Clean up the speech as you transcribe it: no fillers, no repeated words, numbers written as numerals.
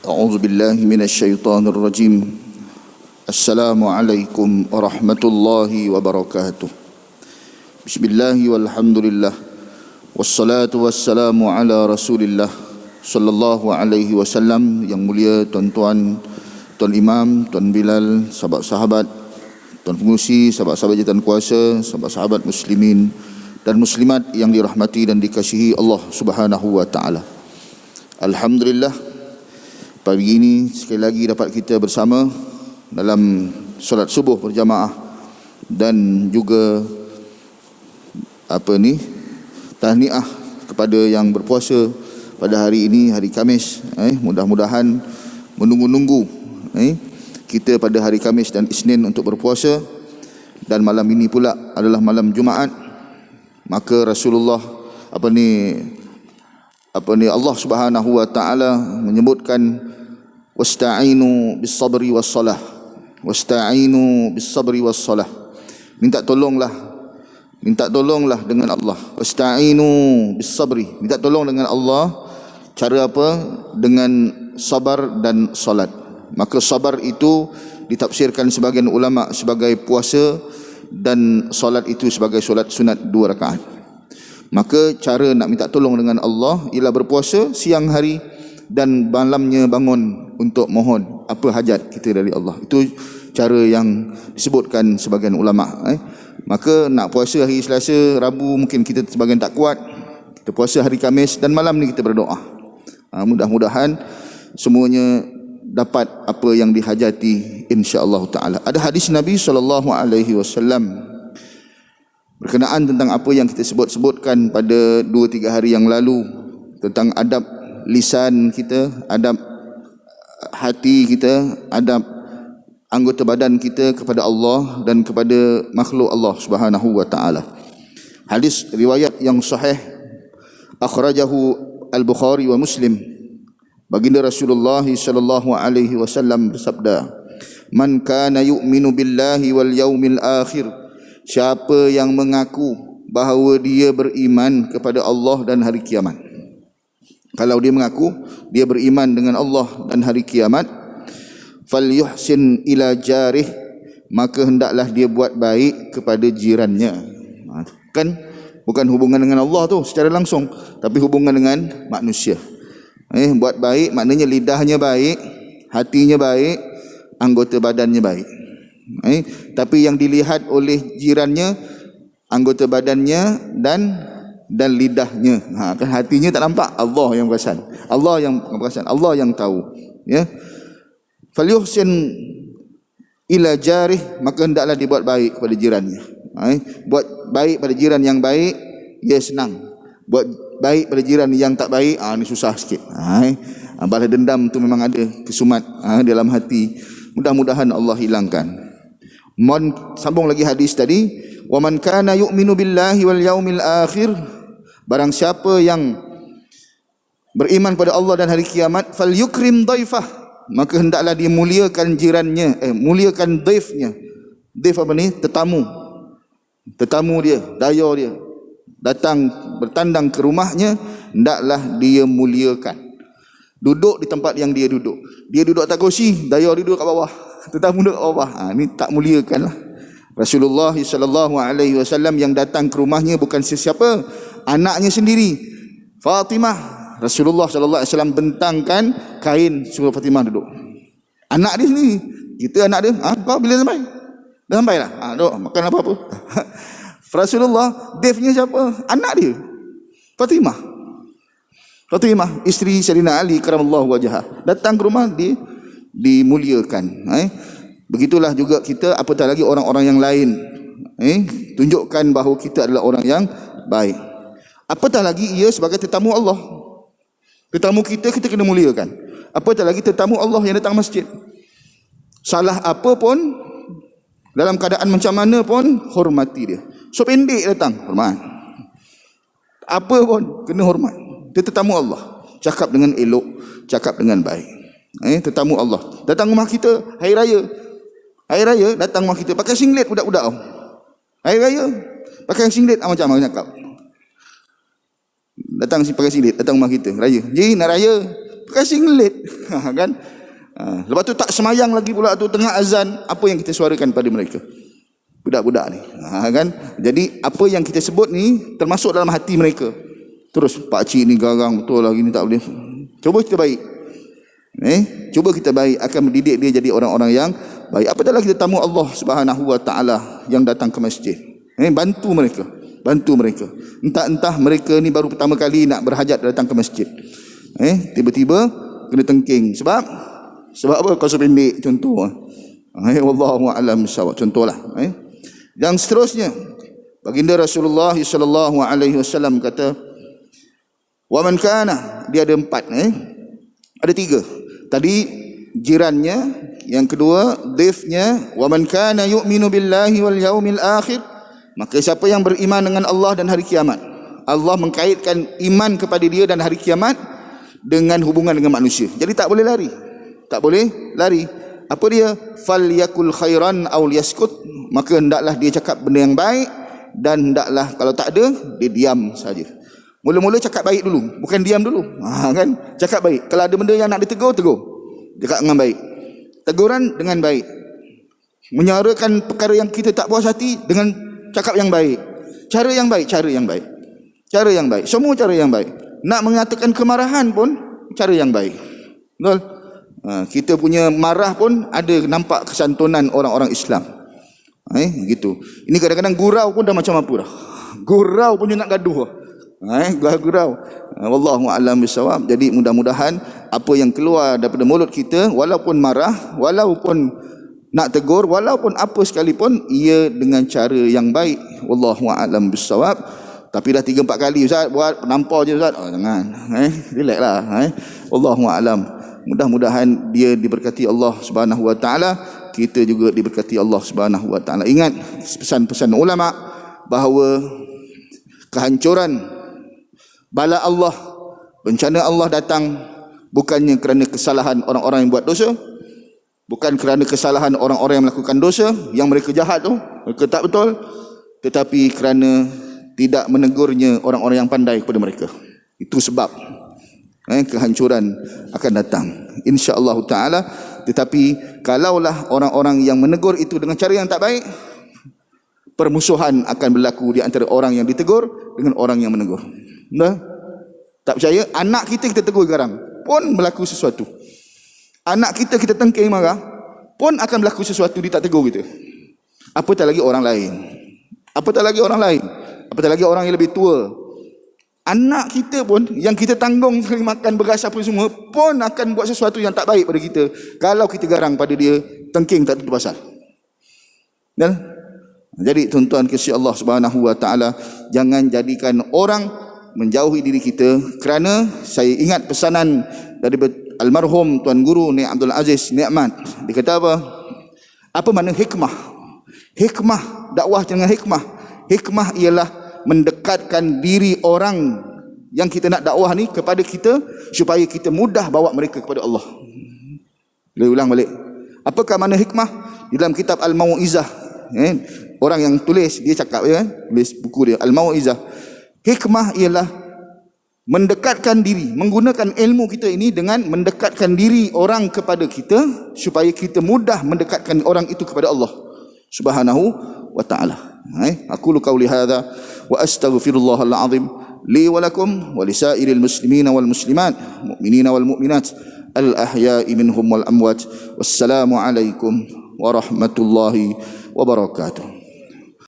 أعوذ بالله من الشيطان الرجيم. السلام عليكم ورحمة الله وبركاته. بسم الله والحمد لله والصلاة والسلام على رسول الله sallallahu alaihi wasallam. Yang mulia tuan-tuan, tuan imam, tuan Bilal, sahabat-sahabat, tuan pengurusi, sahabat-sahabat jawatan kuasa, sahabat-sahabat muslimin dan muslimat yang dirahmati dan dikasihi Allah Subhanahu wa taala. Alhamdulillah, pagi ini sekali lagi dapat kita bersama dalam solat subuh berjamaah dan juga tahniah kepada yang berpuasa pada hari ini, hari Khamis. Mudah-mudahan menunggu-nunggu kita pada hari Khamis dan Isnin untuk berpuasa, dan malam ini pula adalah malam Jumaat. Maka Rasulullah Allah Subhanahu wa taala menyebutkan wasta'inu bis-sabri was-salah. Wasta'inu bis-sabri was-salah. Minta tolonglah dengan Allah. Wasta'inu bis-sabri. Minta tolong dengan Allah. Cara apa? Dengan sabar dan salat. Maka sabar itu ditafsirkan sebagian ulama sebagai puasa, dan salat itu sebagai solat sunat 2 rakaat. Maka cara nak minta tolong dengan Allah ialah berpuasa siang hari dan malamnya bangun untuk mohon apa hajat kita dari Allah. Itu cara yang disebutkan sebagian ulama. Maka nak puasa hari Selasa, Rabu mungkin kita sebagian tak kuat, kita puasa hari Khamis dan malam ni kita berdoa. Mudah-mudahan semuanya dapat apa yang dihajati insya-Allah taala. Ada hadis Nabi SAW berkenaan tentang apa yang kita sebutkan pada 2-3 hari yang lalu, tentang adab lisan kita, adab hati kita, adab anggota badan kita kepada Allah dan kepada makhluk Allah Subhanahu wa taala. Hadis riwayat yang sahih akhrajahu Al-Bukhari wa Muslim. Baginda Rasulullah sallallahu alaihi wasallam bersabda, "Man kana yu'minu billahi wal yaumil akhir." Siapa yang mengaku bahawa dia beriman kepada Allah dan hari kiamat. Kalau dia mengaku dia beriman dengan Allah dan hari kiamat, falyuhsin ila jarih, maka hendaklah dia buat baik kepada jirannya. Kan bukan hubungan dengan Allah tu secara langsung, tapi hubungan dengan manusia. Buat baik maknanya lidahnya baik, hatinya baik, anggota badannya baik. Tapi yang dilihat oleh jirannya anggota badannya dan lidahnya. Kan hatinya tak nampak, Allah yang perasan. Allah yang tahu. Ya. Falyuhsin ila jarih, maka hendaklah dibuat baik kepada jirannya. Buat baik pada jiran yang baik, ia senang. Buat baik pada jiran yang tak baik, ni susah sikit. Balas dendam tu memang ada kesumat dalam hati. Mudah-mudahan Allah hilangkan. Sambung lagi hadis tadi, wa man kana yu'minu billahi wal yaumil akhir, barang siapa yang beriman pada Allah dan hari kiamat, falyukrim dhaifah, maka hendaklah dia muliakan jirannya, muliakan dhaifnya. Dhaif apa ni? Tetamu dia, daya dia datang bertandang ke rumahnya, hendaklah dia muliakan. Duduk di tempat yang dia duduk. Dia duduk atas kursi, daya dia duduk kat bawah, tetamu duduk kat bawah. Ni tak muliakanlah. Rasulullah sallallahu alaihi wasallam yang datang ke rumahnya bukan sesiapa, anaknya sendiri, Fatimah. Rasulullah sallallahu alaihi wasallam bentangkan kain suruh Fatimah duduk. Anak dia sendiri. Kita anak dia, kau bila sampai? Dah sampai dah. Duduk makan apa-apa. Rasulullah, Devnya siapa? Anak dia, Fatimah, isteri Sayyidina Ali karamallahu wajhah, datang ke rumah dia dimuliakan. Begitulah juga kita, apatah lagi orang-orang yang lain. Tunjukkan bahawa kita adalah orang yang baik. Apatah lagi ia sebagai tetamu Allah. Tetamu kita kena muliakan. Apatah lagi tetamu Allah yang datang masjid. Salah apa pun, dalam keadaan macam mana pun, hormati dia. So pendek datang, hormat. Apa pun kena hormat. Dia tetamu Allah. Cakap dengan elok, cakap dengan baik. Tetamu Allah datang rumah kita hari raya datang rumah kita pakai singlet budak-budak. Hari raya pakai singlet macam mana cakap. Datang pakai singlet, datang rumah kita raya. Jadi nak raya pakai singlet. Kan? Lepas tu tak semayang lagi pula tu tengah azan, apa yang kita suarakan pada mereka? Budak-budak ni. Kan? Jadi apa yang kita sebut ni termasuk dalam hati mereka. Terus pak cik ni garang betul lah, gini tak boleh. Cuba kita baik. Cuba kita baik, akan mendidik dia jadi orang-orang yang baik. Apatahlah kita tamu Allah Subhanahu wa taala yang datang ke masjid. Bantu mereka. Bantu mereka. Entah mereka ni baru pertama kali nak berhajat datang ke masjid. Tiba-tiba kena tengking. Sebab apa? Kaus pendek contoh. Wallahu a'lam bissawab. Contohlah. Yang seterusnya, baginda Rasulullah sallallahu alaihi wasallam kata, wa man kana, dia ada 4, ada 3. Tadi jirannya, yang kedua dhaifnya, wa man kana yu'minu billahi wal yaumil akhir, maka siapa yang beriman dengan Allah dan hari kiamat. Allah mengkaitkan iman kepada dia dan hari kiamat dengan hubungan dengan manusia. Jadi tak boleh lari. Tak boleh lari. Apa dia? Falyakul khairan aw liyaskut, maka hendaklah dia cakap benda yang baik, dan hendaklah kalau tak ada dia diam saja. Mula-mula cakap baik dulu, bukan diam dulu. Kan? Cakap baik. Kalau ada benda yang nak ditegur, tegur. Cakap dengan baik. Teguran dengan baik. Menyuarakan perkara yang kita tak puas hati dengan cakap yang baik. Cara yang baik, cara yang baik. Cara yang baik. Semua cara yang baik. Nak mengatakan kemarahan pun cara yang baik. Betul? Kita punya marah pun ada nampak kesantunan orang-orang Islam. Gitu. Ini kadang-kadang gurau pun dah macam apa dah. Gurau punya nak gaduh. Gurau. Wallahu a'lam bissawab. Jadi mudah-mudahan apa yang keluar daripada mulut kita, walaupun marah, walaupun nak tegur, walaupun apa sekalipun, ia dengan cara yang baik. Wallahu a'lam bissawab. Tapi dah 3-4 kali Ustaz buat, penampar je Ustaz. Jangan. Relax lah. Wallahu a'lam. Mudah-mudahan dia diberkati Allah Subhanahu wa taala, kita juga diberkati Allah Subhanahu wa taala. Ingat pesan-pesan ulama bahawa kehancuran, bala Allah, bencana Allah datang bukannya kerana kesalahan orang-orang yang buat dosa, bukan kerana kesalahan orang-orang yang melakukan dosa, yang mereka jahat tu, mereka tak betul, tetapi kerana tidak menegurnya orang-orang yang pandai kepada mereka. Itu sebab kehancuran akan datang, insya-Allah taala. Tetapi kalaulah orang-orang yang menegur itu dengan cara yang tak baik, permusuhan akan berlaku di antara orang yang ditegur dengan orang yang menegur. Tak percaya? Anak kita tegur garang pun berlaku sesuatu. Anak kita tengking marah pun akan berlaku sesuatu, dia tak tegur kita. Apatah lagi orang lain. Apatah lagi orang lain. Apatah lagi orang yang lebih tua. Anak kita pun yang kita tanggung sekali makan beras apa semua pun akan buat sesuatu yang tak baik pada kita kalau kita garang pada dia, tengking tak tentu pasal. Jadi tuan-tuan kasih Allah Subhanahu wa taala, jangan jadikan orang menjauhi diri kita. Kerana saya ingat pesanan dari almarhum Tuan Guru Nik Abdul Aziz Nikmat. Dia kata apa? Apa makna hikmah? Hikmah, dakwah dengan hikmah. Hikmah ialah mendekatkan diri orang yang kita nak dakwah ni kepada kita, supaya kita mudah bawa mereka kepada Allah. Boleh ulang balik. Apakah makna hikmah? Di dalam kitab Al-Mau'izah, orang yang tulis, dia cakap, tulis buku dia Al-Mau'izah. Hikmah ialah mendekatkan diri, menggunakan ilmu kita ini dengan mendekatkan diri orang kepada kita, supaya kita mudah mendekatkan orang itu kepada Allah Subhanahu wa ta'ala. Aqulu qawli hadha wa astaghfirullahal azim li wa lakum wa lisairil muslimina wal muslimat, mu'minina wal mu'minat, al ahya'i minhum wal amwat. Wassalamu alaikum warahmatullahi wabarakatuh.